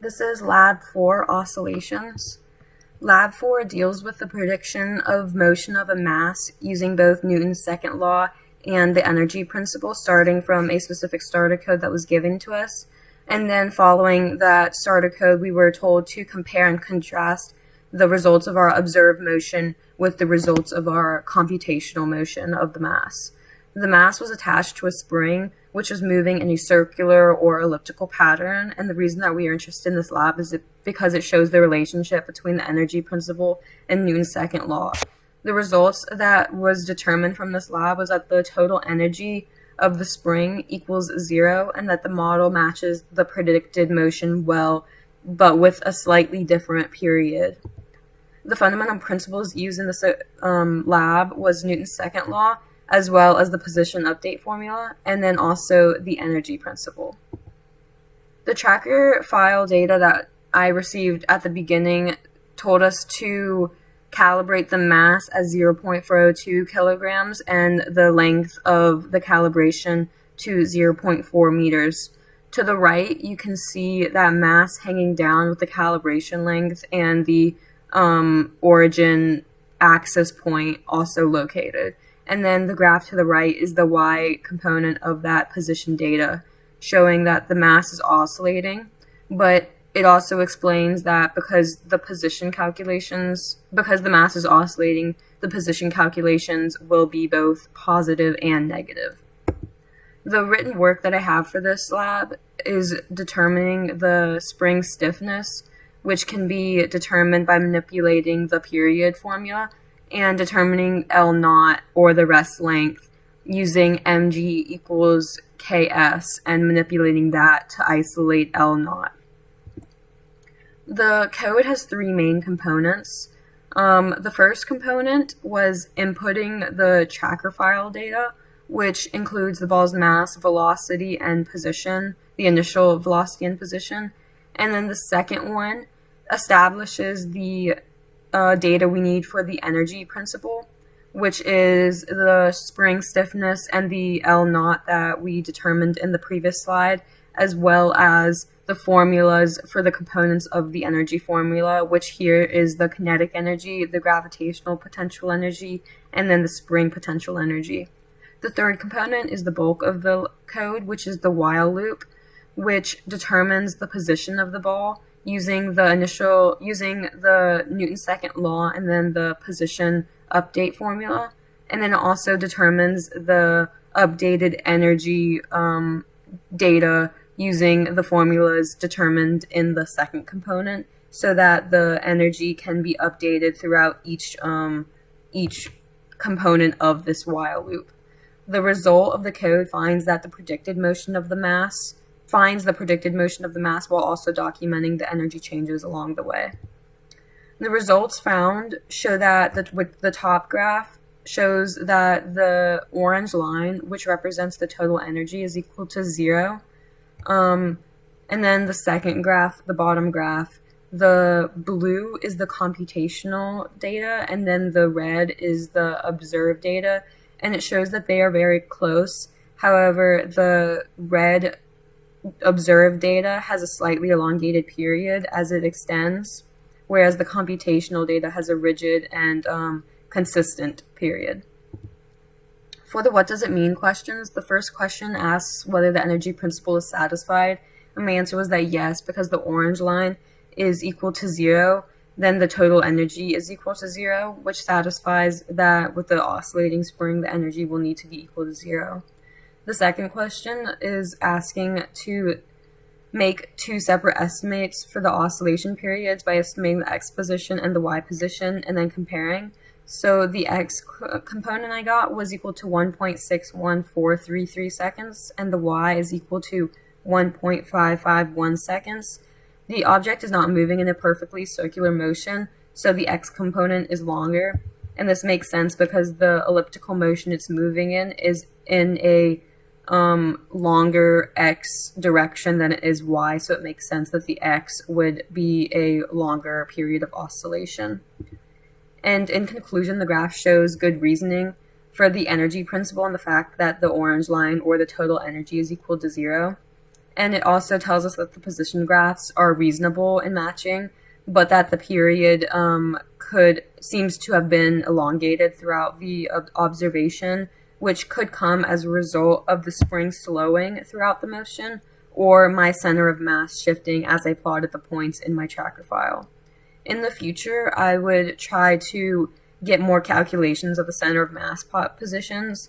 This is Lab 4, Oscillations. Lab 4 deals with the prediction of motion of a mass using both Newton's second law and the energy principle, starting from a specific starter code that was given to us. And then following that starter code, we were told to compare and contrast the results of our observed motion with the results of our computational motion of the mass. The mass was attached to a spring, which was moving in a circular or elliptical pattern. And the reason that we are interested in this lab is because it shows the relationship between the energy principle and Newton's second law. The results that was determined from this lab was that the total energy of the spring equals 0, and that the model matches the predicted motion well, but with a slightly different period. The fundamental principles used in this lab was Newton's second law, as well as the position update formula, and then also the energy principle. The tracker file data that I received at the beginning told us to calibrate the mass as 0.42 kilograms and the length of the calibration to 0.4 meters. To the right, you can see that mass hanging down with the calibration length and the origin axis point also located. And then the graph to the right is the y component of that position data, showing that the mass is oscillating, but it also explains that because the mass is oscillating, the position calculations will be both positive and negative. The written work that I have for this lab is determining the spring stiffness, which can be determined by manipulating the period formula, and determining L naught, or the rest length, using mg equals ks and manipulating that to isolate L naught. The code has three main components. The first component was inputting the tracker file data, which includes the ball's mass, velocity, and position, the initial velocity and position. And then the second one establishes the data we need for the energy principle, which is the spring stiffness and the L naught that we determined in the previous slide, as well as the formulas for the components of the energy formula, which here is the kinetic energy, the gravitational potential energy, and then the spring potential energy. The third component is the bulk of the code, which is the while loop, which determines the position of the ball using the Newton's second law and then the position update formula. And then it also determines the updated energy data using the formulas determined in the second component, so that the energy can be updated throughout each component of this while loop. The result of the code finds the predicted motion of the mass while also documenting the energy changes along the way. The results found show that the top graph shows that the orange line, which represents the total energy, is equal to 0. And then the second graph, the bottom graph, the blue is the computational data, and then the red is the observed data, and it shows that they are very close. However, the red observed data has a slightly elongated period as it extends, whereas the computational data has a rigid and consistent period. For the what does it mean questions, the first question asks whether the energy principle is satisfied, and my answer was that yes, because the orange line is equal to 0, then the total energy is equal to 0, which satisfies that with the oscillating spring, the energy will need to be equal to 0. The second question is asking to make two separate estimates for the oscillation periods by estimating the x position and the y position and then comparing. So the x component I got was equal to 1.61433 seconds, and the y is equal to 1.551 seconds. The object is not moving in a perfectly circular motion, so the x component is longer, and this makes sense because the elliptical motion it's moving in is in a longer x direction than it is y, so it makes sense that the x would be a longer period of oscillation. And in conclusion, the graph shows good reasoning for the energy principle and the fact that the orange line, or the total energy, is equal to 0. And it also tells us that the position graphs are reasonable in matching, but that the period seems to have been elongated throughout the observation, which could come as a result of the spring slowing throughout the motion, or my center of mass shifting as I plotted the points in my tracker file. In the future, I would try to get more calculations of the center of mass positions